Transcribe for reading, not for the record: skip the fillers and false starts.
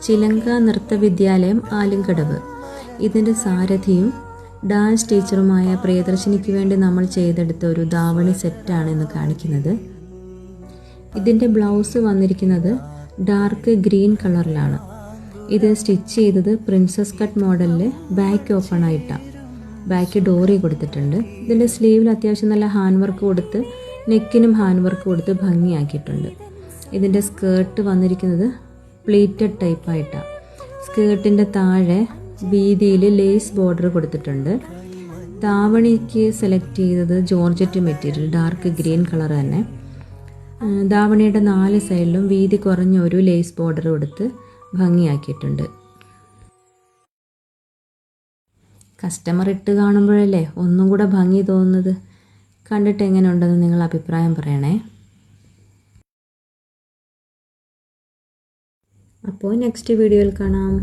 ചിലങ്ക നൃത്തവിദ്യാലയം ആലുംകടവ്. ഇതിൻ്റെ സാരഥിയും ഡാൻസ് ടീച്ചറുമായ പ്രിയദർശിനിക്ക് വേണ്ടി നമ്മൾ ചെയ്തെടുത്ത ഒരു ധാവണി സെറ്റാണ് ഇന്ന് കാണിക്കുന്നത്. ഇതിൻ്റെ ബ്ലൗസ് വന്നിരിക്കുന്നത് ഡാർക്ക് ഗ്രീൻ കളറിലാണ്. ഇത് സ്റ്റിച്ച് ചെയ്തത് പ്രിൻസസ് കട്ട് മോഡലിൽ ബാക്ക് ഓപ്പൺ ആയിട്ടാണ്. ബാക്ക് ഡോറി കൊടുത്തിട്ടുണ്ട്. ഇതിൻ്റെ സ്ലീവിൽ അത്യാവശ്യം നല്ല ഹാൻഡ് വർക്ക് കൊടുത്ത് നെക്കിനും ഹാൻഡ് വർക്ക് കൊടുത്ത് ഭംഗിയാക്കിയിട്ടുണ്ട്. ഇതിൻ്റെ സ്കേർട്ട് വന്നിരിക്കുന്നത് പ്ലീറ്റഡ് ടൈപ്പായിട്ടാണ്. സ്കേർട്ടിൻ്റെ താഴെ വീതിയിൽ ലേസ് ബോർഡർ കൊടുത്തിട്ടുണ്ട്. ധാവണിക്ക് സെലക്ട് ചെയ്തത് georgette material dark green colour തന്നെ. ധാവണിയുടെ 4 സൈഡിലും വീതി കുറഞ്ഞ ഒരു ലേസ് ബോർഡർ കൊടുത്ത് ഭംഗിയാക്കിയിട്ടുണ്ട്. കസ്റ്റമർ ഇട്ട് കാണുമ്പോഴല്ലേ ഒന്നും കൂടെ ഭംഗി തോന്നുന്നത്. കണ്ടിട്ട് എങ്ങനെയുണ്ടെന്ന് നിങ്ങൾ അഭിപ്രായം പറയണേ. അപ്പോൾ നെക്സ്റ്റ് വീഡിയോയിൽ കാണാം.